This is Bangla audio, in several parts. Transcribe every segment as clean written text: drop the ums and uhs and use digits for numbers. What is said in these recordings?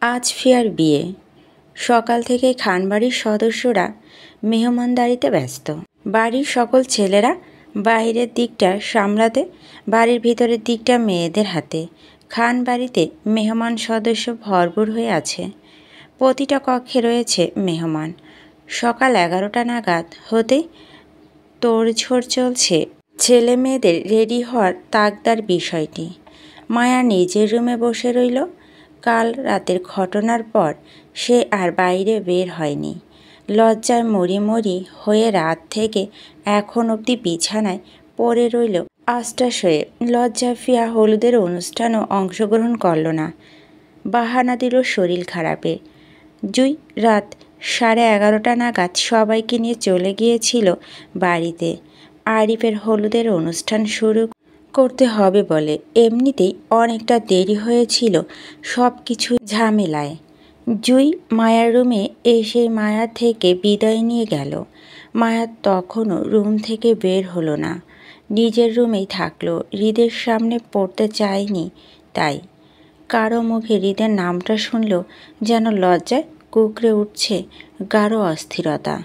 আজ ফিয়ার বিয়ে। সকাল থেকে খানবাড়ির সদস্যরা মেহমানদারিতে ব্যস্ত। বাড়ির সকল ছেলেরা বাইরের দিকটা সামলাতে, বাড়ির ভিতরের দিকটা মেয়েদের হাতে। খান বাড়িতে মেহমান সদস্য ভরপুর হয়ে আছে। প্রতিটা কক্ষে রয়েছে মেহমান। সকাল 11টা নাগাদ হতেই তোড়ঝোড় চলছে ছেলে মেয়েদের রেডি হওয়ার তাগদার বিষয়টি। মায়া নিজের রুমে বসে রইল। কাল রাতের ঘটনার পর সে আর বাইরে বের হয়নি। লজ্জায় মরি মরি হয়ে রাত থেকে এখন অবধি বিছানায় পড়ে রইল আশ্বাস হয়ে। লজ্জায় ফিয়া হলুদের অনুষ্ঠানও অংশগ্রহণ করল না। বাহানা দিল শরীর খারাপে। জুই রাত 11:30 নাগাদ সবাইকে নিয়ে চলে গিয়েছিল বাড়িতে। আরিফের হলুদের অনুষ্ঠান শুরু করতে হবে বলে। এমনিতেই অনেকটা দেরি হয়েছিল সব কিছু ঝামেলায়। জুই মায়ার রুমে এসে মায়া থেকে বিদায় নিয়ে গেল। মায়া তখনও রুম থেকে বের হলো না, নিজের রুমেই থাকলো। হৃদের সামনে পড়তে চায়নি তাই। কারো মুখে হৃদের নামটা শুনল যেন লজ্জায় কুঁকড়ে উঠছে গাঢ় অস্থিরতা।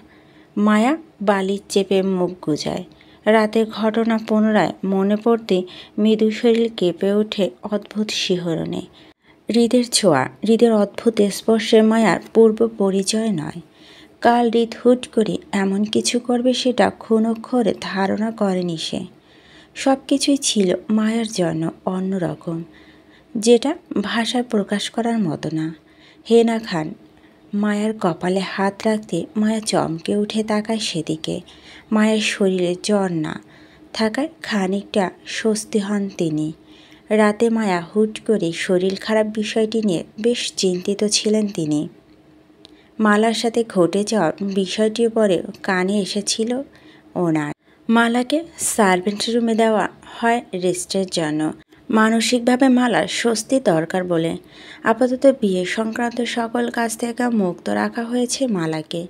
মায়া বালির চেপে মুখ গুজায়। রাতের ঘটনা পুনরায় মনে পড়তে মৃদু শরীর কেঁপে ওঠে অদ্ভুত শিহরণে। হৃদের ছোঁয়া, হৃদের অদ্ভুত স্পর্শে মায়ার পূর্ব পরিচয় নয়। কাল হৃদ হুট করে এমন কিছু করবে সেটা ক্ষুণক্ষরে ধারণা করেনি সে। সব কিছুই ছিল মায়ার জন্য অন্যরকম, যেটা ভাষায় প্রকাশ করার মতো না। হেনা খান মায়ার কপালে হাত রাখতে মায়া চমকে উঠে তাকায় সেদিকে। মায়ের শরীরে জ্বর না থাকায় খানিকটা স্বস্তি হন তিনি। রাতে মায়া হুট করে শরীর খারাপ বিষয়টি নিয়ে বেশ চিন্তিত ছিলেন তিনি। মালার সাথে ঘটে যাওয়ার বিষয়টিও পরে কানে এসেছিল ওনার। মালাকে সার্ভেন্ট রুমে দেওয়া হয় রেস্টের জন্য। মানসিকভাবে মালার স্বস্তি দরকার বলে আপাতত বিয়ে সংক্রান্ত সকল কাজ থেকে মুক্ত রাখা হয়েছে মালাকে।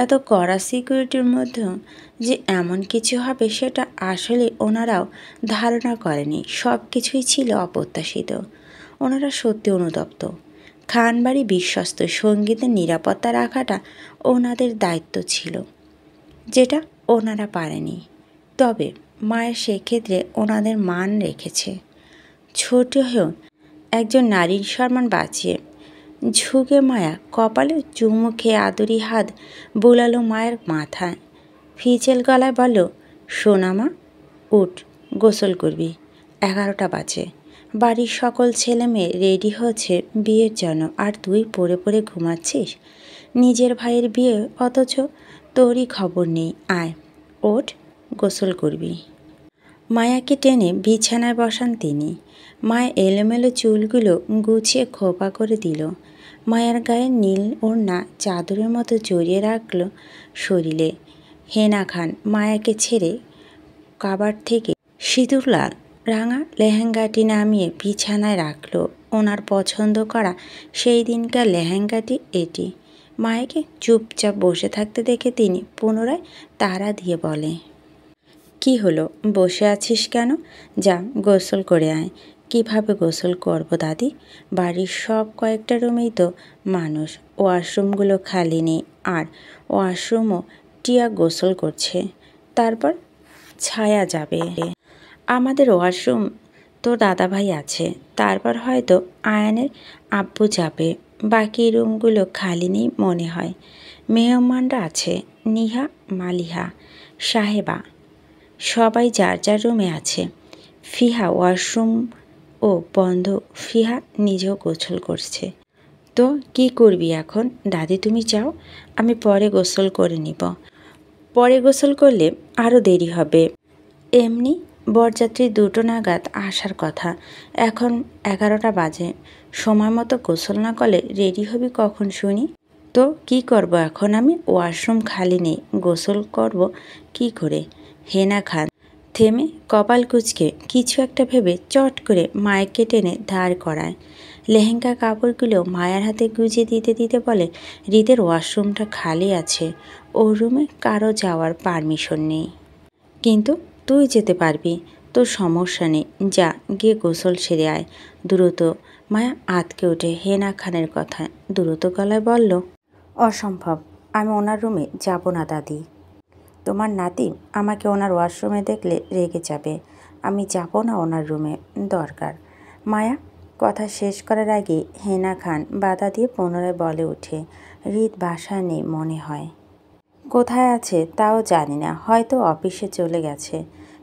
এত কড়া সিকিউরিটির মধ্যেও যে এমন কিছু হবে সেটা আসলে ওনারাও ধারণা করেনি। সব কিছুই ছিল অপ্রত্যাশিত। ওনারা সত্যি অনুতপ্ত। খানবাড়ি বিশ্বস্ত, সঙ্গীতের নিরাপত্তা রাখাটা ওনাদের দায়িত্ব ছিল, যেটা ওনারা পারেনি। তবে মায়ের সেক্ষেত্রে ওনাদের মান রেখেছে। ছোট হয়েও একজন নারীর সম্মান বাঁচিয়ে ঝুঁকে মায়া কপালে চুমু খেয়ে আদুরি হাত বুলালো মায়ের মাথায়। ফিচেল গলায় বলল, সোনামা উঠ, গোসল করবি, 11টা বাজে। বাড়ির সকল ছেলে মেয়ে রেডি হচ্ছে বিয়ের জন্য, আর তুই পড়ে পড়ে ঘুমাচ্ছিস। নিজের ভাইয়ের বিয়ে অথচ তোরই খবর নেই। আয় ওঠ, গোসল করবি। মায়াকে টেনে বিছানায় বসান তিনি। মায়া এলোমেলো চুলগুলো গুছিয়ে খোপা করে দিল। মায়ার গায়ে নীল ওড়না চাদরের মতো জড়িয়ে রাখল শরীরে। হেনা খান মায়াকে ছেড়ে কাবার থেকে সিঁদুর লাল রাঙা লেহেঙ্গাটি নামিয়ে বিছানায় রাখল। ওনার পছন্দ করা সেই দিনকার লেহেঙ্গাটি এটি। মায়াকে চুপচাপ বসে থাকতে দেখে তিনি পুনরায় তাড়া দিয়ে বলে, কি হলো, বসে আছিস কেন? যা গোসল করে আয়। কিভাবে গোসল করব দাদি? বাড়ির সব কয়েকটা রুমেই তো মানুষ, ওয়াশরুমগুলো খালি নেই। আর ওয়াশরুমও টিয়া গোসল করছে, তারপর ছায়া যাবে। আমাদের ওয়াশরুম তো দাদাভাই আছে, তারপর হয়তো আয়ানের আব্বু যাবে। বাকি রুমগুলো খালি নেই মনে হয়। মেহমানরা আছে, নিহা, মালিহা, সাহেবা, সবাই যার যার রুমে আছে। ফিহা ওয়াশরুম ও বন্ধ। ফিহা নিজেও গোসল করছে। তো কি করবি এখন দাদি? তুমি যাও, আমি পরে গোসল করে নিব। পরে গোসল করলে আরও দেরি হবে। এমনি বরযাত্রী 2টো নাগাদ আসার কথা, এখন 11টা বাজে। সময় মতো গোসল না করলে রেডি হবি কখন শুনি? তো কি করব এখন আমি? ওয়াশরুম খালি নেই, গোসল করব কি করে? হেনা খান থেমে কপাল কুঁচকে কিছু একটা ভেবে চট করে মায়াকে টেনে দাঁড় করায়। লেহেঙ্গা কাপড়গুলো মায়ার হাতে গুজিয়ে দিতে দিতে বলে, হৃদের ওয়াশরুমটা খালি আছে, ওর রুমে কারো যাওয়ার পারমিশন নেই। কিন্তু তুই যেতে পারবি, তোর সমস্যা নেই। যা গিয়ে গোসল সেরে আয় দ্রুত। মায়া আঁতকে উঠে হেনা খানের কথায় দ্রুত গলায় বলল, অসম্ভব, আমি ওনার রুমে যাব না দাদি। তোমার নাতি আমাকে ওনার ওয়াশরুমে দেখলে রেগে যাবে। আমি যাব না ওনার রুমে, দরকার। মায়া কথা শেষ করার আগে হেনা খান বাধা দিয়ে পুনরায় বলে ওঠে, হৃদ বাসায় নেই মনে হয়। কোথায় আছে তাও জানি না, হয়তো অফিসে চলে গেছে।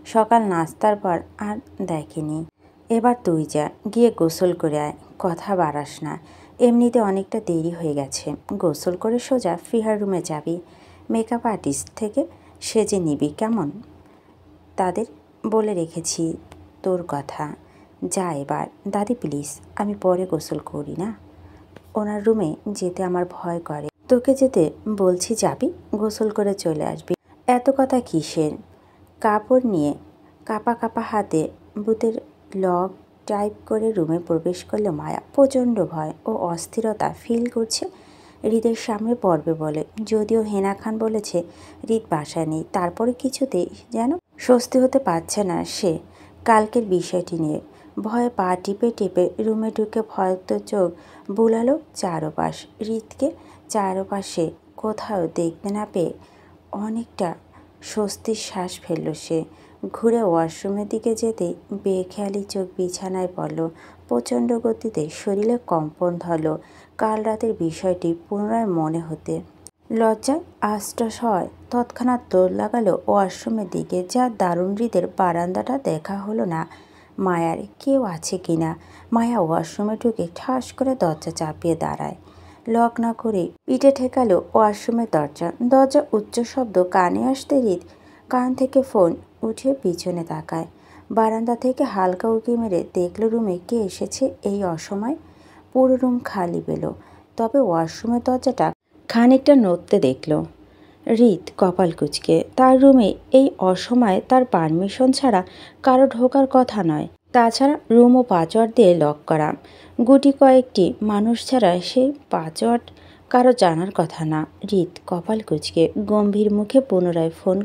সকাল নাস্তার পর আর দেখেনি। এবার তুই যা, গিয়ে গোসল করে আয়, কথা বাড়াস না। এমনিতে অনেকটা দেরি হয়ে গেছে। গোসল করে সোজা ফিহার রুমে যাবি। মেকআপ আর্টিস্ট থেকে সেজে নিবি কেমন? তাদের বলে রেখেছি তোর কথা। যা এবার। দাদি প্লিজ, আমি পরে গোসল করি না। ওনার রুমে যেতে আমার ভয় করে। তোকে যেতে বলছি, যাবি, গোসল করে চলে আসবি। এত কথা কিসের? কাপড় নিয়ে কাপা কাপা হাতে বুথের লক টাইপ করে রুমে প্রবেশ করলে মায়া প্রচণ্ড ভয় ও অস্থিরতা ফিল করছে। হৃদের সামনে পড়বে বলে, যদিও হেনা খান বলেছে হৃদ বাসায় নেই, তারপরে কিছুতেই যেন স্বস্তি হতে পারছে না সে কালকের বিষয়টি নিয়ে। ভয়ে পা টিপে টিপে রুমে ঢুকে ভয়ত চোখ বুলালো চারপাশ। হৃদকে চারপাশে কোথাও দেখতে না পেয়ে অনেকটা স্বস্তির শ্বাস ফেলল সে। ঘুরে ওয়াশরুমের দিকে যেতেই বেখেয়ালি চোখ বিছানায় পড়ল। প্রচণ্ড গতিতে শরীরে কম্পন ধরল কাল রাতের বিষয়টি পুনরায় মনে হতে। লজ্জায় আশ্বাস হয়, তৎক্ষণাৎ দৌড় লাগালো ওয়াশরুমের দিকে। যা দারুণ, হৃদের বারান্দাটা দেখা হলো না মায়ার, কেউ আছে কিনা। মায়া ওয়াশরুমে ঢুকে ঠাস করে দরজা চাপিয়ে দাঁড়ায়। লক না করে পিঠে ঠেকালো ওয়াশরুমের দরজা উচ্চ শব্দ কানে আসতে হৃদ কান থেকে ফোন উঠে পিছনে তাকায়। বারান্দা থেকে হালকা উঁকি মেরে দেখল রুমে কে এসেছে এই অসময়। পুরো রুম খালি পেল, তবে ওয়াশরুমের দরজাটা খানিকটা নড়তে দেখল। হৃদ কপাল কুঁচকে, তার রুমে এই অসময়ে তার পারমিশন ছাড়া কারো ঢোকার কথা নয়। তাছাড়া রুমও পাসওয়ার্ড দিয়ে লক করা। গুটি কয়েকটি মানুষ ছাড়া সেই পাসওয়ার্ড কারো জানার কথা না। হৃদ কপাল কুঁচকে গম্ভীর মুখে পুনরায় ফোন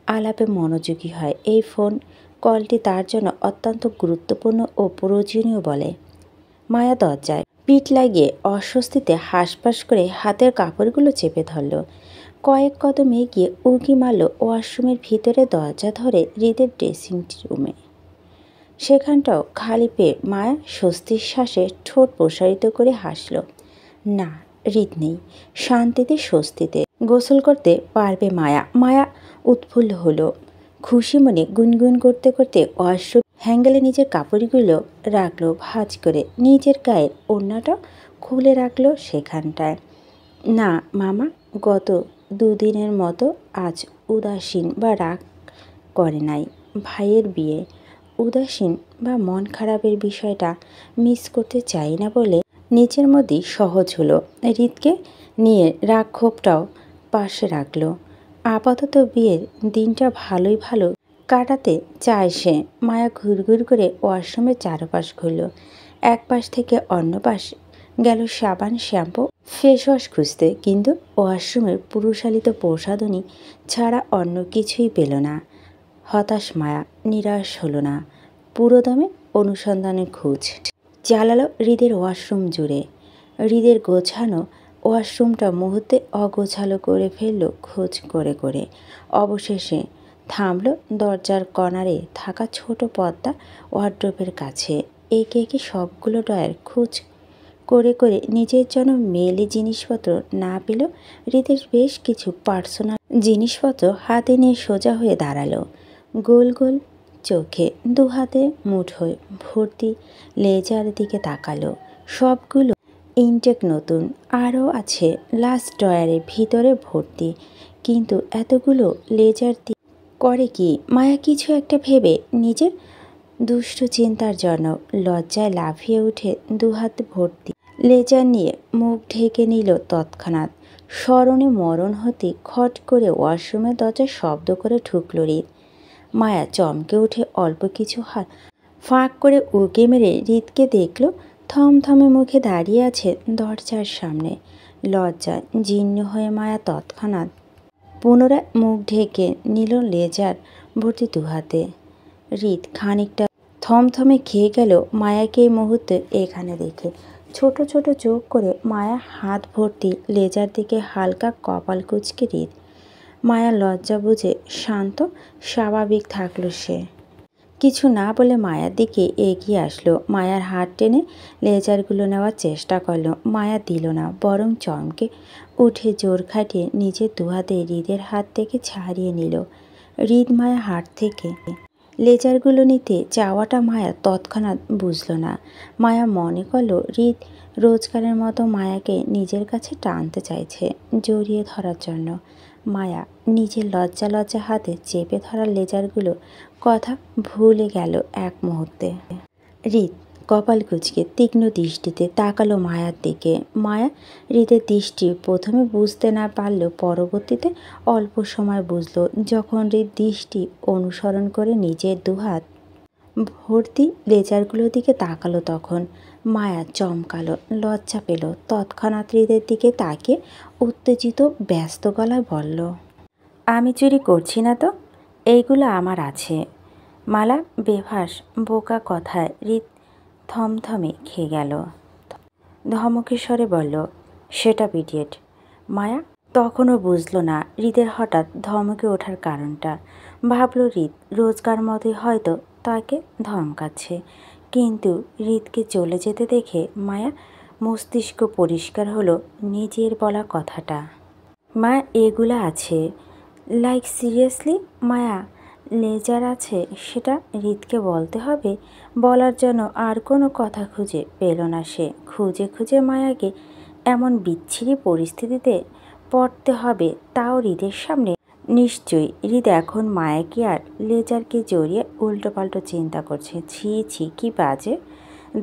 আলাপে মনোযোগী হয়। এই ফোন কলটি তার জন্য অত্যন্ত গুরুত্বপূর্ণ ও প্রয়োজনীয় বলে। মায়া দরজায় পিঠ লাগিয়ে অস্বস্তিতে হাঁসফাঁস করে হাতের কাপড়গুলো চেপে ধরল। কয়েক কদম এগিয়ে উঁকি মারল ওয়াশরুমের ভিতরে, দরজা ধরে হৃদের ড্রেসিং রুমে। সেখানটাও খালি পেয়ে মায়া স্বস্তির শ্বাসে ঠোঁট প্রসারিত করে হাসল। না, হৃদ নেই। শান্তিতে স্বস্তিতে গোসল করতে পারবে মায়া। মায়া উৎফুল্ল হলো। খুশি মনে গুনগুন করতে করতে ওয়াশরুম হ্যাঙ্গেলে নিজের কাপড়গুলো রাখলো ভাঁজ করে। নিজের গায়ের ওড়নাটা খুলে রাখলো সেখানটায়। না মামা, গত দুদিনের মতো আজ উদাসীন বা রাগ করে নাই। ভাইয়ের বিয়ে, উদাসীন বা মন খারাপের বিষয়টা মিস করতে চাই না বলে নিজের মধ্যেই সহজ হলো। হৃদকে নিয়ে রাগ ক্ষোভটাও পাশে রাখলো। আপাতত বিয়ের দিনটা ভালো কাটাতে চায় সে। মায়া ঘুরঘুর করে ওয়াশরুমের চারপাশ ঘুরল। এক পাশ থেকে অন্য পাশ গেল সাবান, শ্যাম্পু, ফেস ওয়াশ খুঁজতে, কিন্তু ওয়াশরুমের পুরুষালিত প্রসাধনী ছাড়া অন্য কিছুই পেল না। হতাশ মায়া, নিরাশ হলো না। পুরোদমে অনুসন্ধানের খোঁজ চালালো হৃদের ওয়াশরুম জুড়ে। হৃদের গোছানো ওয়াশরুমটা মুহূর্তে অগোছালো করে ফেলল খোঁজ করে করে। অবশেষে থামল দরজার কর্নারে থাকা ছোট পর্দা ওয়ার্ড্রোবের কাছে। একে একে সবগুলো ড্রয়ার খোঁজ করে করে নিজের জন্য মেয়েলি জিনিসপত্র না পেল হৃদের বেশ কিছু পার্সোনাল জিনিসপত্র হাতে নিয়ে সোজা হয়ে দাঁড়ালো। গোল গোল চোখে দু হাতে মুঠোয় ভর্তি লেজার দিকে তাকালো। সবগুলো ইনটেক নতুন, আরও আছে লাস্ট ড্রয়ারের ভিতরে ভর্তি। কিন্তু এতগুলো লেজার করে কি? মায়া কিছু একটা ভেবে নিজের দুষ্টু চিন্তার জন্য লজ্জায় লাফিয়ে উঠে দুহাত ভর্তি লেজার নিয়ে মুখ ঢেকে নিল তৎক্ষণাৎ। স্মরণে মরণ হতে খট করে ওয়াশরুমের দরজায় শব্দ করে ঢুকল হৃদ। মায়া চমকে উঠে অল্প কিছু হাত ফাঁক করে উঁকি মেরে হৃদকে দেখল থমথমে মুখে দাঁড়িয়ে আছে দরজার সামনে। লজ্জায় জীর্ণ হয়ে মায়া তৎক্ষণাৎ পুনরায় মুখ ঢেকে নিল লেজার ভর্তি দুহাতে। হৃদ খানিকটা থমথমে খেয়ে গেল মায়াকে এই মুহূর্তে এখানে দেখে। ছোট ছোট চোখ করে মায়া হাত ভর্তি লেজার দিকে হালকা কপাল কুঁচকে হৃদ। মায়া লজ্জা বুঝে শান্ত স্বাভাবিক থাকলো সে। কিছু না বলে মায়ার দিকে এগিয়ে আসলো। মায়ার হাত টেনে লেজারগুলো নেওয়ার চেষ্টা করলো। মায়া দিল না, বরং চমকে উঠে জোর খাটিয়ে নিজের দুহাতে হৃদের হাত থেকে ছাড়িয়ে নিল। হৃদ মায়া হাত থেকে লেজারগুলো নিতে চাওয়াটা মায়া তৎক্ষণাৎ বুঝল না। মায়া মনে করলো হৃদ রোজগারের মতো মায়াকে নিজের কাছে টানতে চাইছে, জড়িয়ে ধরার জন্য। মায়া নিজের লজ্জা লজ্জা হাতে চেপে ধরা লেজারগুলো কথা ভুলে গেল এক মুহূর্তে। হৃদ কপাল কুঁচকে তীক্ষ্ণ দৃষ্টিতে তাকালো মায়ার দিকে। মায়া হৃদের দৃষ্টি প্রথমে বুঝতে না পারলেও পরবর্তীতে অল্প সময় বুঝল। যখন হৃদ দৃষ্টি অনুসরণ করে নিজের দুহাত ভর্তি লেজারগুলোর দিকে তাকালো, তখন মায়া চমকালো, লজ্জা পেল। তৎক্ষণাৎ হৃদের দিকে তাকিয়ে উত্তেজিত ব্যস্ত গলায় বলল, আমি চুরি করছি না তো, এইগুলো আমার আছে। মালা বেভাস বোকা কথায় হৃদ থমথমে খেয়ে গেল। ধমকের স্বরে বলল, সেটা ইডিয়েট। মায়া তখনও বুঝল না হৃদের হঠাৎ ধমকে ওঠার কারণটা। ভাবল হৃদ রোজকার মতোই হয়তো তাকে ধমকাচ্ছে। কিন্তু হৃদকে চলে যেতে দেখে মায়া মস্তিষ্ক পরিষ্কার হলো নিজের বলা কথাটা। মা এগুলো আছে? Like seriously? মায়া লেজার আছে সেটা হৃদকে বলতে হবে? বলার জন্য আর কোনো কথা খুঁজে পেল না সে। খুঁজে খুঁজে মায়াকে এমন বিচ্ছিরি পরিস্থিতিতে পড়তে হবে, তাও হৃদের সামনে। নিশ্চয়ই হৃদ এখন মায়াকে আর লেজারকে জড়িয়ে উল্টোপাল্টো চিন্তা করছে। ছি ছি, কি বাজে।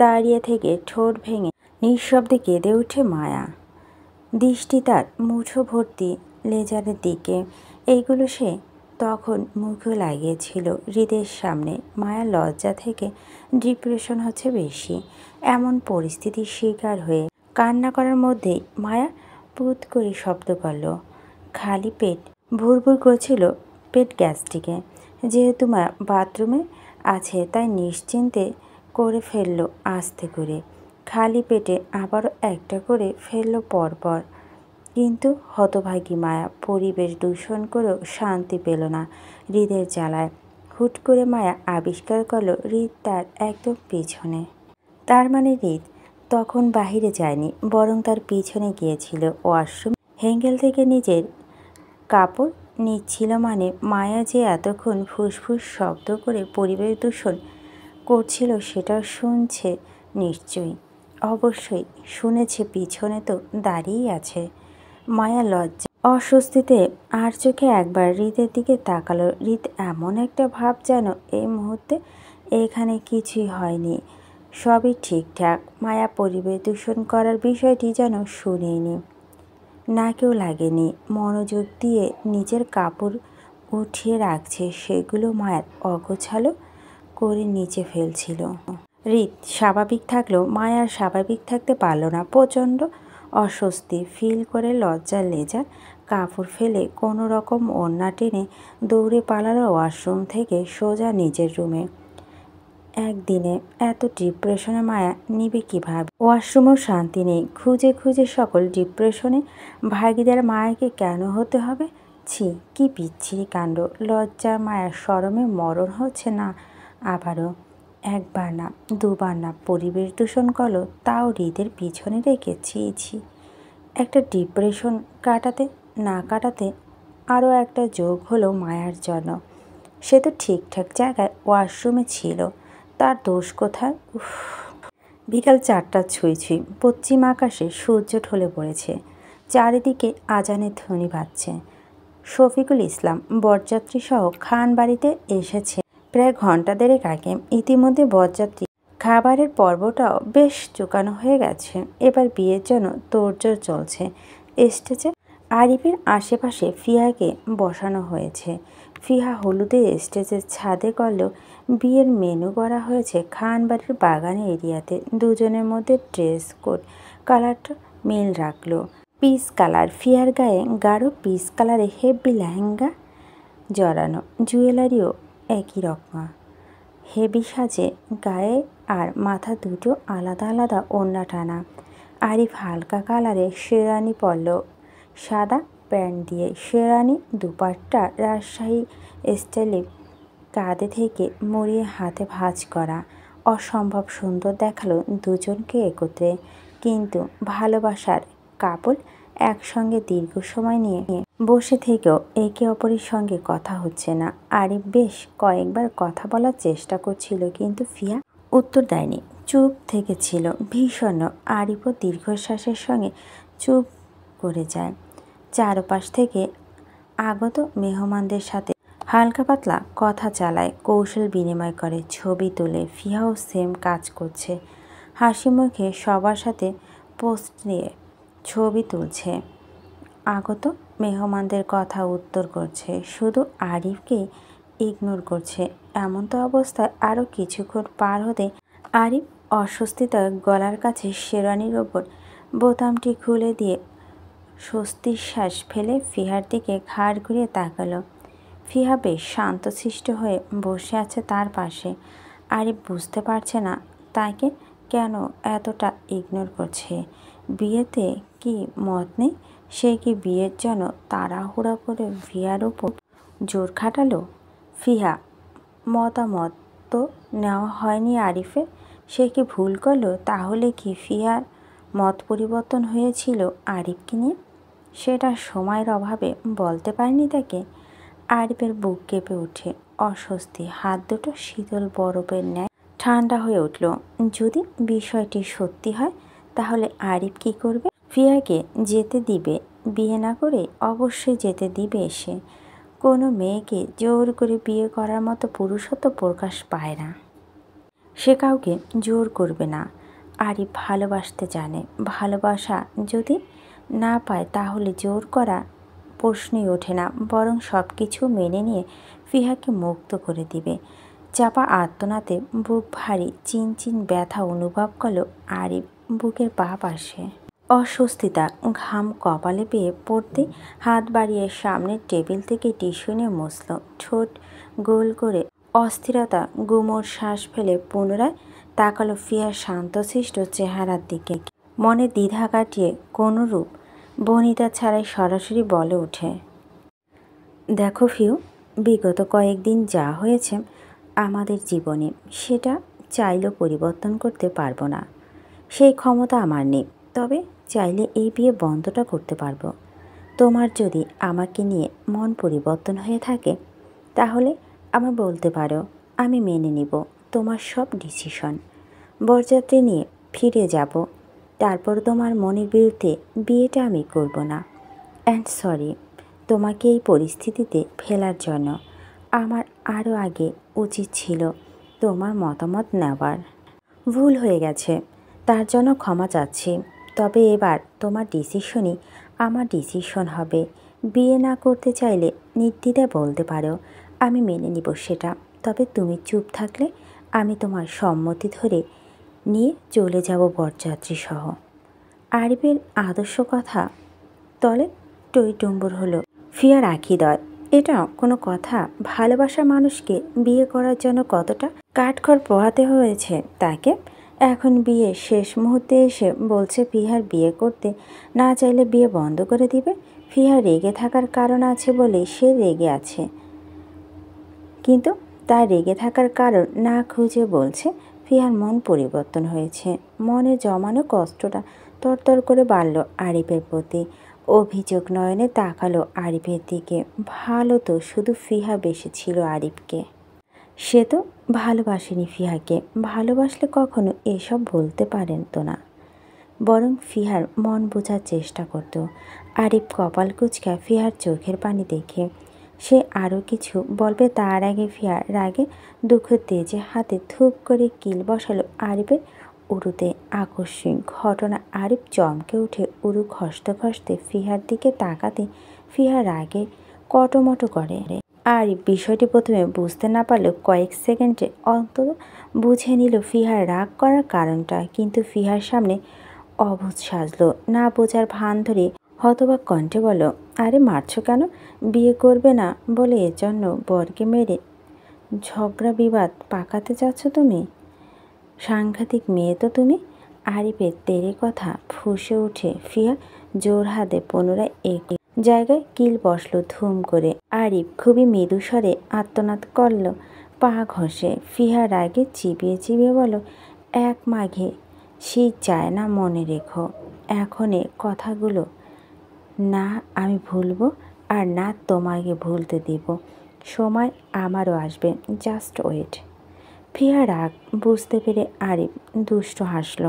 দাঁড়িয়ে থেকে ঠোঁট ভেঙে নিঃশব্দে কেঁদে ওঠে মায়া। দৃষ্টি তার মুঠো ভর্তি লেজারের দিকে। এইগুলো সে তখন মুখে লাগিয়েছিল হৃদের সামনে। মায়া লজ্জা থেকে ডিপ্রেশন হচ্ছে বেশি। এমন পরিস্থিতির শিকার হয়ে কান্না করার মধ্যেই মায়া পুত করে শব্দ করল। খালি পেট ভুরভুর করছিল পেট গ্যাস্ট্রিকে। যেহেতু মায়া বাথরুমে আছে তাই নিশ্চিন্তে করে ফেললো আস্তে করে। খালি পেটে আবারও একটা করে ফেললো পরপর। কিন্তু হতভাগী মায়া পরিবেশ দূষণ করেও শান্তি পেল না হৃদের জ্বালায়। হুট করে মায়া আবিষ্কার করলো হৃদ তার একদম পিছনে। তার মানে হৃদ তখন বাহিরে যায়নি, বরং তার পিছনে গিয়েছিল ওয়াশরুম। হ্যাঙ্গেল থেকে নিজের কাপড় নিচ্ছিল। মানে মায়া যে এতক্ষণ ফুসফুস শব্দ করে পরিবেশ দূষণ করছিল সেটা শুনছে নিশ্চয়ই। অবশ্যই শুনেছে, পিছনে তো দাঁড়িয়েই আছে। মায়া লজ্জা অস্বস্তিতে আর চোখে একবার হৃদের দিকে তাকালো। হৃদ এমন একটা ভাব যেন এই মুহূর্তে এখানে কিছুই হয়নি, সবই ঠিকঠাক। মায়া পরিবেশ দূষণ করার বিষয়টি যেন শুনেনি, নাকেও লাগেনি। মনোযোগ দিয়ে নিজের কাপড় উঠিয়ে রাখছে, সেগুলো মায়ার অগোছালো করে নিচে ফেলছিল। হৃদ স্বাভাবিক থাকলেও মায়া স্বাভাবিক থাকতে পারল না। প্রচণ্ড অস্বস্তি ফিল করে লজ্জার লেজার কাপড় ফেলে কোনো রকম ওড়না টেনে দৌড়ে পালালো ওয়াশরুম থেকে সোজা নিজের রুমে। একদিনে এত ডিপ্রেশনে মায়া নিবে কীভাবে? ওয়াশরুমেও শান্তি নেই। খুঁজে খুঁজে সকল ডিপ্রেশনে ভাগীদার মায়াকে কেন হতে হবে? ছি, কি বিচ্ছিরি কাণ্ড। লজ্জা মায়া শরমে মরণ হচ্ছে না আবারও। একবার না, দুবার না, পরিবেশ দূষণ করলো, তাও হৃদের পিছনে রেখে। ছি ছি। একটা ডিপ্রেশন কাটাতে না কাটাতে আরও একটা যোগ হলো মায়ার জন্য। সে তো ঠিকঠাক জায়গায় ওয়াশরুমে ছিল, তার দোষ কোথায়? উফ। বিকাল 4টা ছুঁই ছুঁই। পশ্চিম আকাশে সূর্য ঢলে পড়েছে। চারিদিকে আজানের ধ্বনি বাজছে। শফিকুল ইসলাম বরযাত্রী সহ খান বাড়িতে এসেছে প্রায় ঘন্টা দেড়েক আগে। ইতিমধ্যে বরযাত্রী খাবারের পর্বটাও বেশ চুকানো হয়ে গেছে। এবার বিয়ের জন্য তোড়জোড় চলছে। স্টেজে আরিফের আশেপাশে ফিহাকে বসানো হয়েছে। ফিহা হলুদে স্টেজের ছাদে করলেও বিয়ের মেনু করা হয়েছে খান বাড়ির বাগানে এরিয়াতে। দুজনের মধ্যে ড্রেস কোড কালারটা মিল রাখলো, পিচ কালার। ফিহার গায়ে গাঢ় পিচ কালারে হেভি লেহেঙ্গা জড়ানো, জুয়েলারিও একই রকম। হেভি সাজে, গায়ে আর মাথা দুটো আলাদা আলাদা ওড়না টানা। আরিফ হালকা কালারের শেরওয়ানি পরল, সাদা প্যান্ট দিয়ে। শেরওয়ানি দুপাট্টা রাজশাহী স্টাইলে কাঁধে থেকে মুড়িয়ে হাতে ভাঁজ করা। অসম্ভব সুন্দর দেখালো দুজনকে একত্রে। কিন্তু ভালোবাসার কাপল একসঙ্গে দীর্ঘ সময় নিয়ে বসে থেকেও একে অপরের সঙ্গে কথা হচ্ছে না। আরিফ বেশ কয়েকবার কথা বলার চেষ্টা করছিল, কিন্তু ফিয়া উত্তর দেয়নি, চুপ থেকেছিল। ভীষণ আরিফও দীর্ঘশ্বাসের সঙ্গে চুপ করে যায়। চারপাশ থেকে আগত মেহমানদের সাথে হালকা পাতলা কথা চালায়, কৌশল বিনিময় করে, ছবি তোলে। ফিয়াও সেম কাজ করছে, হাসি মুখে সবার সাথে পোস্ট নিয়ে ছবি তুলছে, আগত মেহমানদের কথা উত্তর করছে, শুধু আরিফকেই ইগনোর করছে। এমন তো অবস্থায় আরও কিছুক্ষণ পার হতে আরিফ অস্বস্তিতে গলার কাছে শেরওয়ানির ওপর বোতামটি খুলে দিয়ে স্বস্তির শ্বাস ফেলে ফিহার দিকে ঘাড় ঘুরিয়ে তাকালো। ফিহা বেশ শান্তশিষ্ট হয়ে বসে আছে তার পাশে। আরিফ বুঝতে পারছে না তাকে কেন এতটা ইগনোর করছে। বিয়েতে কি মত নেই? সে কি বিয়ের জন্য তাড়াহুড়া করে ফিহার উপর জোর খাটালো? ফিহা মতামত তো নেওয়া হয়নি আরিফের। সে কি ভুল করলো? তাহলে কি ফিহার মত পরিবর্তন হয়েছিল আরিফকে নিয়ে? সেটা সময়ের অভাবে বলতে পারেনি তাকে। আরিফের বুক কেঁপে ওঠে, অস্বস্তি, হাত দুটো শীতল বরফের ন্যায় ঠান্ডা হয়ে উঠল। যদি বিষয়টি সত্যি হয় তাহলে আরিফ কী করবে? ফিয়াকে যেতে দিবে? বিয়ে না করে অবশ্যই যেতে দিবে সে। কোনো মেয়েকে জোর করে বিয়ে করার মতো পুরুষত্ব প্রকাশ পায় না। সে কাউকে জোর করবে না। আরিফ ভালোবাসতে জানে। ভালোবাসা যদি না পায় তাহলে জোর করা প্রশ্নই ওঠে না, বরং সব কিছু মেনে নিয়ে ফিহাকে মুক্ত করে দিবে। চাপা আর্তনাদে বুক ভারী, চিনচিন ব্যথা অনুভব করল আরিফ বুকের বাঁ পাশে। অস্বস্তিতা, ঘাম কপালে পেয়ে পড়তে হাত বাড়িয়ে সামনের টেবিল থেকে টিস্যু নিয়ে মুছল। ঠোঁট গোল করে অস্থিরতা, গুমোট শ্বাস ফেলে পুনরায় তাকালো ফিয়ার শান্তশিষ্ট চেহারার দিকে। মনে দ্বিধা কাটিয়ে কোনোরূপ বনিতা ছাড়াই সরাসরি বলে ওঠে, দেখো ফিউ, বিগত কয়েকদিন যা হয়েছে আমাদের জীবনে, সেটা চাইলেও পরিবর্তন করতে পারবো না। সেই ক্ষমতা আমার নেই। তবে চাইলে এই বিয়ে বন্ধটা করতে পারবো। তোমার যদি আমাকে নিয়ে মন পরিবর্তন হয়ে থাকে তাহলে আমার বলতে পারো, আমি মেনে নিব তোমার সব ডিসিশন। বরযাত্রী নিয়ে ফিরে যাব, তারপর তোমার মনের বিরুদ্ধে বিয়েটা আমি করব না। অ্যান্ড সরি তোমাকে এই পরিস্থিতিতে ফেলার জন্য। আমার আরও আগে উচিত ছিল তোমার মতামত নেওয়ার। ভুল হয়ে গেছে, তার জন্য ক্ষমা চাচ্ছি। তবে এবার তোমার ডিসিশনই আমার ডিসিশন হবে। বিয়ে না করতে চাইলে নির্দ্বিধায় বলতে পারো, আমি মেনে নিব সেটা। তবে তুমি চুপ থাকলে আমি তোমার সম্মতি ধরে নিয়ে চলে যাব বরযাত্রী সহ। আরিফের আদর্শ কথা তলে টইটুম্বুর হলো ফিয়ার আখিদয়। এটা কোনো কথা? ভালোবাসার মানুষকে বিয়ে করার জন্য কতটা কাঠখড় পোহাতে হয়েছে তাকে। এখন বিয়ে শেষ মুহূর্তে এসে বলছে ফিহার বিয়ে করতে না চাইলে বিয়ে বন্ধ করে দিবে। ফিহা রেগে থাকার কারণ আছে বলেই সে রেগে আছে, কিন্তু তার রেগে থাকার কারণ না খুঁজে বলছে ফিহার মন পরিবর্তন হয়েছে। মনে জমানো কষ্টটা তরতর করে বাড়ল আরিফের প্রতি। অভিযোগ নয়নে তাকালো আরিফের দিকে। ভালো তো শুধু ফিহা বেসেছিল আরিফকে, সে তো ভালোবাসেনি ফিহাকে। ভালোবাসলে কখনো এসব বলতে পারেন তো না, বরং ফিহার মন বোঝার চেষ্টা করত। আরিফ কপাল কুঁচকা ফিহার চোখের পানি দেখে। সে আরও কিছু বলবে তার আগে ফিহার রাগে দুঃখ তেজে হাতে ধূপ করে কিল বসালো আরিফের উরুতে। আকস্মিক ঘটনা। আরিফ চমকে উঠে উরু ঘসতে ঘসতে ফিহার দিকে তাকাতে ফিহার রাগে কটমটো করে। আরিফ বিষয়টি প্রথমে বুঝতে না পারলেও কয়েক সেকেন্ডে অন্তত বুঝে নিল ফিহার রাগ করার কারণটা। কিন্তু ফিহার সামনে অবুঝ সাজলো, না বোঝার ভান ধরে হতবাক কণ্ঠে বলল, আরে মারছো কেন? বিয়ে করবে না বলে এর জন্য বরকে মেরে ঝগড়া বিবাদ পাকাতে চাচ্ছ তুমি? সাংঘাতিক মেয়ে তো তুমি। আরিফের তেরে কথা ফুঁসে উঠে ফিহা জোর হাতে পুনরায় এক জায়গায় কিল বসল ধুম করে। আরিফ খুবই মৃদু স্বরে আর্তনাদ করল, পা ঘষে। ফিহা রাগে চিবিয়ে চিবিয়ে বলল, এক মাঘে শীত যায় না, মনে রেখো। এখনে কথাগুলো না আমি ভুলবো আর না তোমাকে ভুলতে দিব। সময় আমারও আসবে, জাস্ট ওয়েট। ফিহা রাগ বুঝতে পেরে আরিফ দুষ্ট হাসল।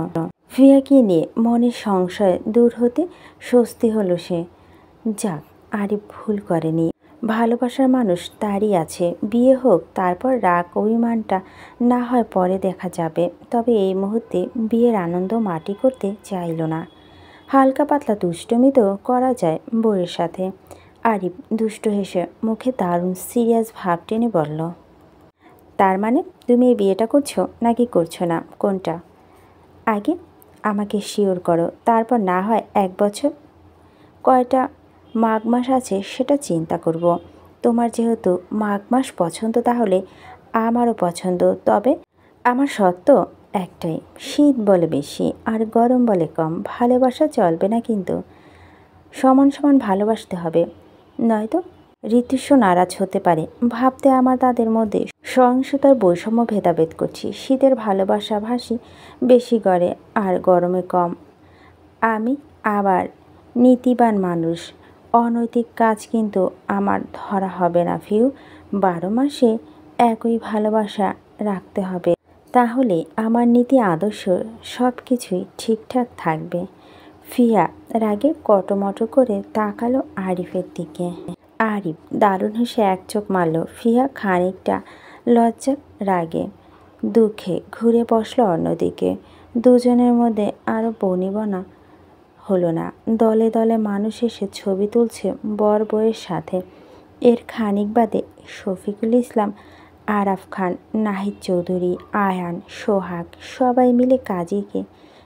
ফিয়াকে নিয়ে মনের সংশয় দূর হতে স্বস্তি হলো সে। যাক, আরিফ ভুল করেনি। ভালোবাসার মানুষ তারই আছে। বিয়ে হোক, তারপর রাগ অভিমানটা না হয় পরে দেখা যাবে। তবে এই মুহূর্তে বিয়ের আনন্দ মাটি করতে চাইল না। হালকা পাতলা দুষ্টুমি তো করা যায় বউয়ের সাথে। আরিফ দুষ্ট হেসে মুখে দারুণ সিরিয়াস ভাব টেনে বলল, তার মানে তুমি এই বিয়েটা করছো নাকি করছো না? কোনটা? আগে আমাকে শিওর করো, তারপর না হয় 1 বছর কয়টা মাঘ মাস আছে সেটা চিন্তা করব। তোমার যেহেতু মাঘ মাস পছন্দ, তাহলে আমারও পছন্দ। তবে আমার শর্ত একটাই, শীত বলে বেশি আর গরম বলে কম। ভালোবাসা চলবে না কিন্তু, সমান সমান ভালোবাসতে হবে, নয়তো ঋতুস্ব নারাজ হতে পারে। ভাবতে আমার তাদের মধ্যে সহিংসতার বৈষম্য ভেদাভেদ করছি। শীতের ভালোবাসা ভাসি বেশি গড়ে আর গরমে কম। আমি আবার নীতিবান মানুষ, অনৈতিক কাজ কিন্তু আমার ধরা হবে না। 12 মাসে একই ভালোবাসা রাখতে হবে, তাহলে আমার নীতি আদর্শ সব কিছুই ঠিকঠাক থাকবে। ফিয়া রাগে কটমটো করে তাকালো আরিফের দিকে। আরিফ দারুণ হেসে এক চোখ মারল। ফিয়া খানিকটা লজ্জা রাগে দুঃখে ঘুরে বসলো অন্যদিকে। দুজনের মধ্যে আরও বনিবনা হলো না। দলে দলে মানুষ এসে ছবি তুলছে বর বউয়ের সাথে। এর খানিক বাদে শফিকুল ইসলাম, আরাফ খান, নাহিদ চৌধুরী, আয়ান, সোহাগ সবাই মিলে কাজীকে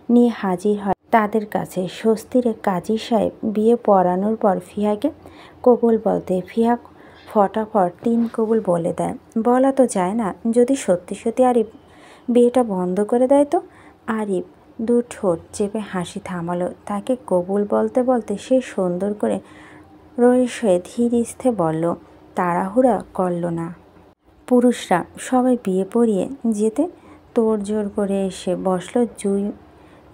নিয়ে হাজির হয় তাদের কাছে। স্বস্তিরে কাজী সাহেব বিয়ে পড়ানোর পর ফিয়াকে কবুল বলতে ফিয়া ফটাফট 3 কবুল বলে দেয়। বলা তো যায় না, যদি সত্যি সত্যি আরিফ বিয়েটা বন্ধ করে দেয় তো। আরিফ 2 ঠোঁট চেপে হাসি থামালো। তাকে কবুল বলতে বলতে সে সুন্দর করে রয়েস হয়ে ধীর স্থির বলল, তাড়াহুড়া করল না। পুরুষরা সবাই বিয়ে পড়িয়ে যেতে তোড়জোড় করে এসে বসল জুই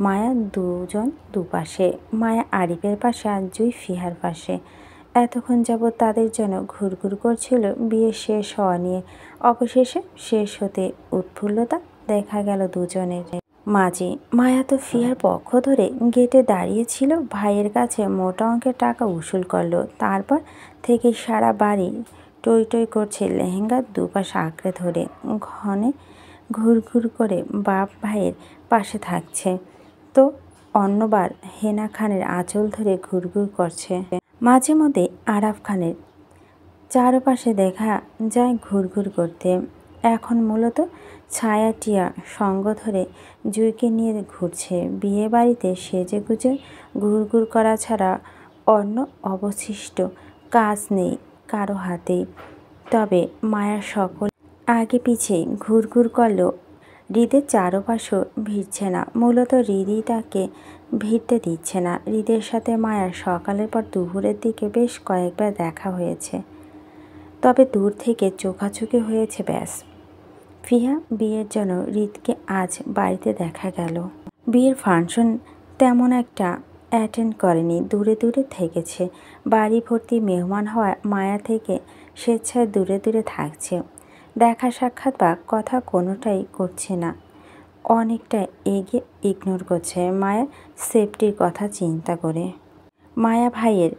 মায়া দুজন দুপাশে। মায়া আরিফের পাশে আর জুই ফিহার পাশে। এতক্ষণ যাবৎ তাদের জন্য ঘুরঘুর করছিল বিয়ে শেষ হওয়া নিয়ে। অবশেষে শেষ হতে উৎফুল্লতা দেখা গেল দুজনের মাঝে। মায়া তো ফিহার পক্ষ ধরে গেটে দাঁড়িয়েছিল, ভাইয়ের কাছে মোটা অঙ্কের টাকা উসুল করলো। তারপর থেকে সারা বাড়ি টই টই করছে লেহেঙ্গার দুপাশ আঁকড়ে ধরে। ঘনে ঘুরঘুর করে বাপ ভাইয়ের পাশে থাকছে, তো অন্যবার হেনা খানের আঁচল ধরে ঘুরঘুর করছে। মাঝে মধ্যে আরাফ খানের চারপাশে দেখা যায় ঘুরঘুর করতে। এখন মূলত ছায়া টিয়া সঙ্গ ধরে জুইকে নিয়ে ঘুরছে। বিয়ে বাড়িতে সেজে গুজে ঘুরঘুর করা ছাড়া অন্য অবশিষ্ট কাজ নেই কারো হাতেই। তবে মায়া সকল আগে পিছে ঘুরঘুর করলেও হৃদের চারপাশও ভিড়ছে না। মূলত হৃদই তাকে ভিড়তে দিচ্ছে না। হৃদের সাথে মায়ার সকালের পর দুপুরের দিকে বেশ কয়েকবার দেখা হয়েছে, তবে দূর থেকে চোখাচোখি হয়েছে ব্যাস। ফিহা বিয়ের জন্য হৃদকে আজ বাড়িতে দেখা গেল। বিয়ের ফাংশন তেমন একটা অ্যাটেন্ড করেনি, দূরে দূরে থেকেছে। বাড়ি ভর্তি মেহমান হওয়া মায়া থেকে স্বেচ্ছায় দূরে দূরে থাকছে। দেখা সাক্ষাৎ বা কথা কোনোটাই করছে না, অনেকটা এগিয়ে ইগনোর করছে মায়ের সেফটির কথা চিন্তা করে। মায়া ভাইয়ের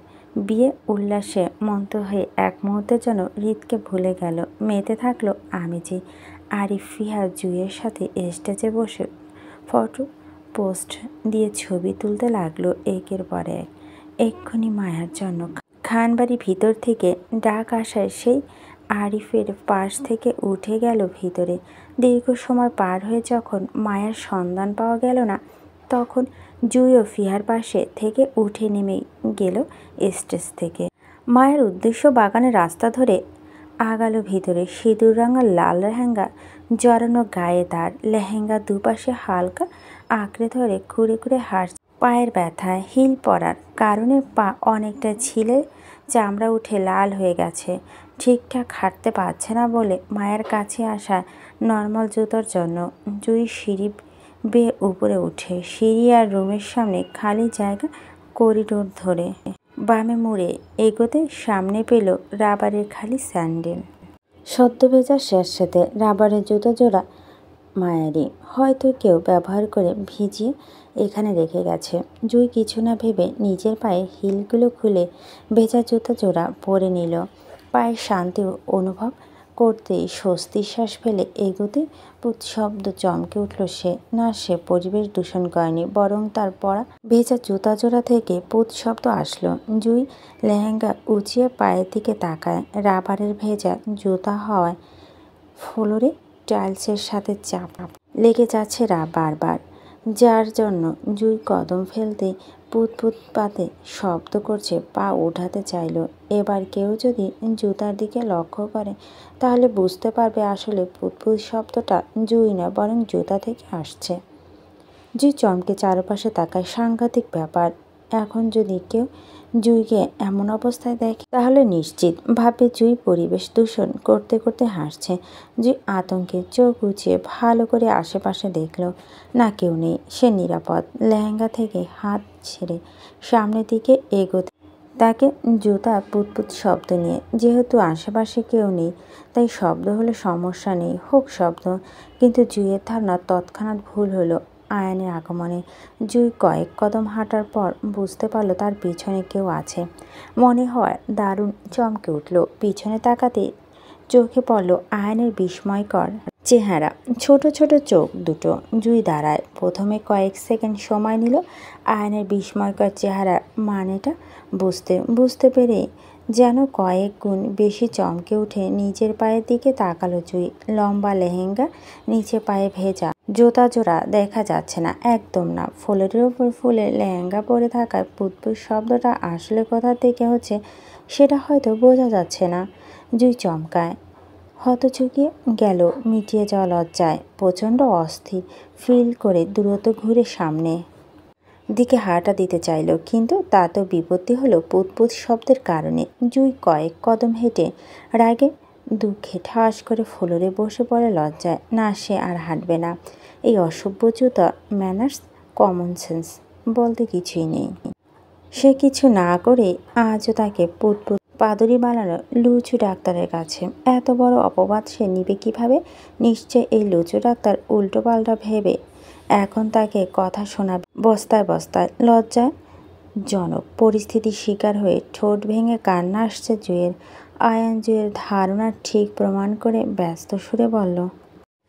বিয়ে উল্লাসে মন্ত হয়ে এক মুহূর্তের জন্য হৃদকে ভুলে গেল। মেতে থাকলো আমেজি। আরিফ ফিহা জুইয়ের সাথে স্টেজে বসে ফটো পোস্ট দিয়ে ছবি তুলতে লাগলো একের পর এক। এক্ষুনি মায়ার জন্য খানবাড়ি ভিতর থেকে ডাক আসায় সেই আরিফের পাশ থেকে উঠে গেল ভিতরে। দীর্ঘ সময় পার হয়ে যখন মায়ার সন্ধান পাওয়া গেল না, তখন জুইও ফিহার পাশে থেকে উঠে নেমে গেল স্টেজ থেকে। মায়ের উদ্দেশ্য বাগানের রাস্তা ধরে আগালো ভিতরে। সিঁদুর রাঙা লাল লেহেঙ্গা জড়ানো গায়ে তার। লেহেঙ্গা দুপাশে হালকা আঁকড়ে ধরে ঘুরে ঘুরে হাঁটছে। পায়ের ব্যথা, হিল পরার কারণে পা অনেকটা ছিলে চামড়া উঠে লাল হয়ে গেছে। ঠিকঠাক হাঁটতে পারছে না বলে মায়ের কাছে আসা নর্মাল জুতোর জন্য জুই সিঁড়ি বেয়ে উপরে উঠে। সিঁড়ি আর রুমের সামনে খালি জায়গা, করিডোর ধরে বামে মুড়ে এগোতে সামনে পেল রাবারের খালি স্যান্ডেল। সদ্য ভেজা স্যাঁতস্যাঁতে রাবারের জুতো জোড়া মায়েরই, হয়তো কেউ ব্যবহার করে ভিজিয়ে এখানে রেখে গেছে। জুই কিছু না ভেবে নিজের পায়ে হিলগুলো খুলে ভেজা জুতো জোড়া পরে নিল। পায়ের শান্তি অনুভব করতেই স্বস্তির শ্বাস ফেলে এগোতে শব্দ চমকে উঠল সে। না, সে পরিবেশ দূষণ করেনি, বরং তার পরা ভেজা জুতা জোড়া থেকে পুত শব্দ আসলো। জুই লেহেঙ্গা উঁচিয়ে পায়ের দিকে তাকায়। রাবারের ভেজা জুতা হওয়ায় ফ্লোরে টাইলসের সাথে চাপ লেগে যাচ্ছে বারবার, যার জন্য জুই কদম ফেলতেই পুতপুত পাতে শব্দ করছে। পা উঠাতে চাইল। এবার কেউ যদি জুতার দিকে লক্ষ্য করে তাহলে বুঝতে পারবে আসলে পুতপুত শব্দটা জুই না, বরং জুতা থেকে আসছে। জুই চমকে চারপাশে তাকায়। সাংঘাতিক ব্যাপার, এখন যদি কেউ জুইকে এমন অবস্থায় দেখে তাহলে নিশ্চিত ভাবে জুই পরিবেশ দূষণ করতে করতে হাসছে। জুই আতঙ্কে চোখ উঁচিয়ে ভালো করে আশেপাশে দেখল। না, কেউ নেই, সে নিরাপদ। লেহেঙ্গা থেকে হাত ছেড়ে সামনের দিকে এগোতে তাকে জুতা পুতপুত শব্দ নিয়ে। যেহেতু আশেপাশে কেউ নেই তাই শব্দ হলে সমস্যা নেই, হোক শব্দ। কিন্তু জুইয়ের ধারণা তৎক্ষণাৎ ভুল হলো আয়ানের আগমনে। জুই কয়েক কদম হাঁটার পর বুঝতে পারল তার পিছনে কেউ আছে। মনে হয় দারুণ চমকে উঠল। পিছনে তাকাতে চোখে পড়ল আয়ানের বিস্ময়কর চেহারা, ছোট ছোট চোখ দুটো। জুই দাঁড়ায়। প্রথমে কয়েক সেকেন্ড সময় নিল আয়ানের বিস্ময়কর চেহারা মানেটা বুঝতে পেরে যেন কয়েক গুণ বেশি চমকে উঠে নিজের পায়ের দিকে তাকালো জুই। লম্বা লেহেঙ্গা, নিচে পায়ে ভেজা জুতা জোড়া দেখা যাচ্ছে না, একদম না। ফ্লোরের ওপর ফুলের লেহেঙ্গা পরে থাকায় পুতপুত শব্দটা আসলে কোথা থেকে হচ্ছে সেটা হয়তো বোঝা যাচ্ছে না। জুই চমকায়, হতচকিয়ে গেল, মিটিয়ে যাওয়া লজ্জায় প্রচণ্ড অস্থির ফিল করে দ্রুত ঘুরে সামনে দিকে হাঁটা দিতে চাইল, কিন্তু তাতেও বিপত্তি হলো পুতপুত শব্দের কারণে। জুই কয়েক কদম হেঁটে রাগে দুঃখে ঠাস করে ফ্লোরে বসে পড়ে লজ্জায়। না, সে আর হাঁটবে না। এই অসভ্য জুতা, ম্যানার্স, কমন সেন্স বলতে কিছুই নেই। সে কিছু না করে আজও তাকে পুতপুত পাদুরি বানানো লুচু ডাক্তারের কাছে। এত বড় অপবাদ সে নিবে কিভাবে? নিশ্চয় এই লুচু ডাক্তার উল্টো পাল্টা ভেবে এখন তাকে কথা শোনাবে বস্তায় বস্তায়। লজ্জাজনক পরিস্থিতির শিকার হয়ে ঠোঁট ভেঙে কান্না আসছে জুইয়ের। আয়ান জুইয়ের ধারণা ঠিক প্রমাণ করে ব্যস্ত সুরে বলল,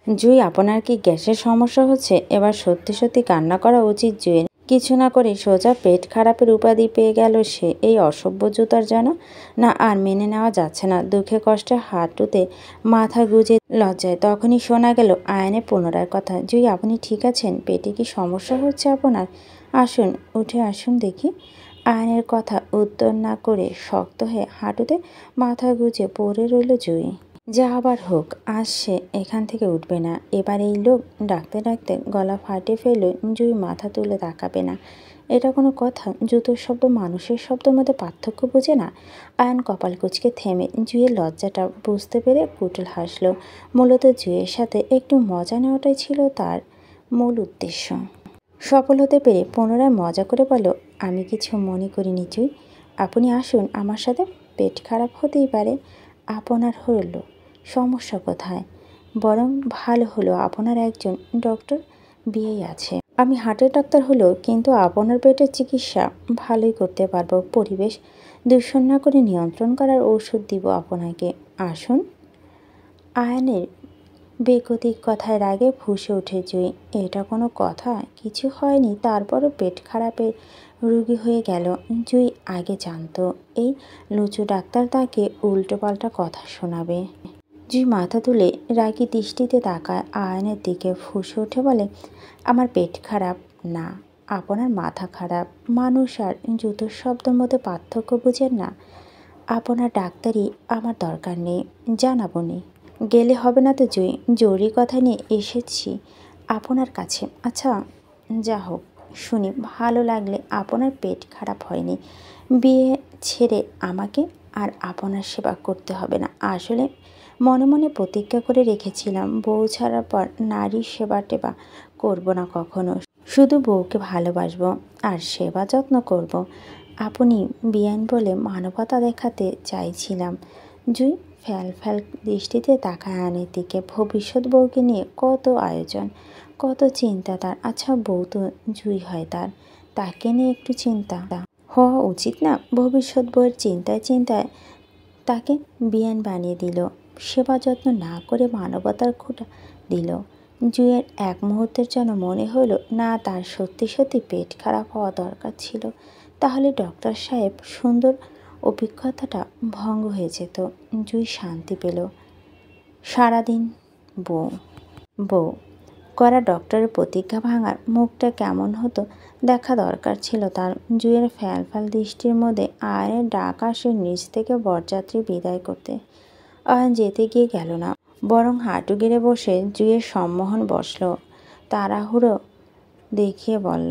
জুই, আপনার কি গ্যাসের সমস্যা হচ্ছে? এবার সত্যি সত্যি কান্না করা উচিত জুইয়ের। কিছু না করে সোজা পেট খারাপের উপাধি পেয়ে গেল সে এই অসভ্য জুতার যেন। না, আর মেনে নেওয়া যাচ্ছে না। দুঃখে কষ্টে হাঁটুতে মাথা গুজে লজ্জায় তখনই শোনা গেল আয়ানের পুনরায় কথা, জুই, আপনি ঠিক আছেন? পেটে কি সমস্যা হচ্ছে আপনার? আসুন, উঠে আসুন দেখি। আয়ানের কথা উত্তর না করে শক্ত হয়ে হাঁটুতে মাথা গুজে পড়ে রইল জুই। যা আবার হোক, আজ সে এখান থেকে উঠবে না। এবার এই লোক ডাকতে ডাকতে গলা ফাটে ফেলল। জুই মাথা তুলে তাকাবে না। এটা কোনো কথা? জুতোর শব্দ মানুষের শব্দের মধ্যে পার্থক্য বোঝে না? আয়ান কপাল কুঁচকে থেমে জুইয়ের লজ্জাটা বুঝতে পেরে কুটিল হাসল। মূলত জুইয়ের সাথে একটু মজা নেওয়াটাই ছিল তার মূল উদ্দেশ্য। সফল হতে পেরে পুনরায় মজা করে বলল, আমি কিছু মনে করিনি জুই, আপনি আসুন আমার সাথে। পেট খারাপ হতেই পারে, আপনার হলো, সমস্যা কোথায়? বরং ভালো হলো আপনার একজন ডক্টর বিয়েই আছে। আমি হার্টের ডাক্তার হলেও কিন্তু আপনার পেটের চিকিৎসা ভালোই করতে পারবো। পরিবেশ দূষণ না করে নিয়ন্ত্রণ করার ওষুধ দিব আপনাকে। আসুন। আয়ানের বেগতিক কথায় রাগে ফুঁসে ওঠে জুই। এটা কোনো কথা? কিছু হয়নি, তারপরও পেট খারাপের রুগী হয়ে গেল। জুই আগে জানতো এই লুচু ডাক্তার তাকে উল্টোপাল্টা কথা শোনাবে। জুই মাথা তুলে রাগী দৃষ্টিতে তাকায় আয়নের দিকে, ফুঁসে উঠে বলে, আমার পেট খারাপ না, আপনার মাথা খারাপ। মানুষ আর জুতোর শব্দের মধ্যে পার্থক্য বুঝেন না? আপনার ডাক্তারি আমার দরকার নেই, জানাবো নি। গেলে হবে না তো জুই, জরুরি কথা নিয়ে এসেছি আপনার কাছে। আচ্ছা যা হোক, শুনি ভালো লাগলে আপনার পেট খারাপ হয়নি, বিয়ে ছেড়ে আমাকে আর আপনার সেবা করতে হবে না। আসলে মনে মনে প্রতিজ্ঞা করে রেখেছিলাম বউ ছাড়ার পর নারীর সেবা টেবা করব না কখনো, শুধু বউকে ভালোবাসবো আর সেবা যত্ন করব। আপনি বিয়ান বলে মানবতা দেখাতে চাইছিলাম। জুই ফ্যাল ফ্যাল দৃষ্টিতে তাকায় আয়নের দিকে। ভবিষ্যৎ বউকে নিয়ে কত আয়োজন, কত চিন্তা তার। আচ্ছা বউ তো জুই হয় তার, তাকে নিয়ে একটু চিন্তা হওয়া উচিত না? ভবিষ্যৎ বউয়ের চিন্তায় চিন্তায় তাকে বিয়ান বানিয়ে দিল, সেবা যত্ন না করে মানবতার খোঁটা দিল। জুইয়ের এক মুহূর্তের যেন মনে হলো না, তার সত্যি সত্যি পেট খারাপ হওয়া দরকার ছিল, তাহলে ডক্টর সাহেব সুন্দর অভিজ্ঞতাটা ভঙ্গ হয়ে যেত। জুই শান্তি পেল। সারাদিন বউ বউ করা ডক্টরের প্রতিজ্ঞা ভাঙার মুখটা কেমন হতো দেখা দরকার ছিল তার। জুইয়ের ফ্যাল ফ্যাল দৃষ্টির মধ্যে আয়নের ডাক আসে নিচ থেকে বরযাত্রী বিদায় করতে। আয়ন যেতে গিয়ে গেল না, বরং হাঁটু গেড়ে বসে জুইয়ের সম্মোহন বসল। তাড়াহুড়ো দেখিয়ে বলল,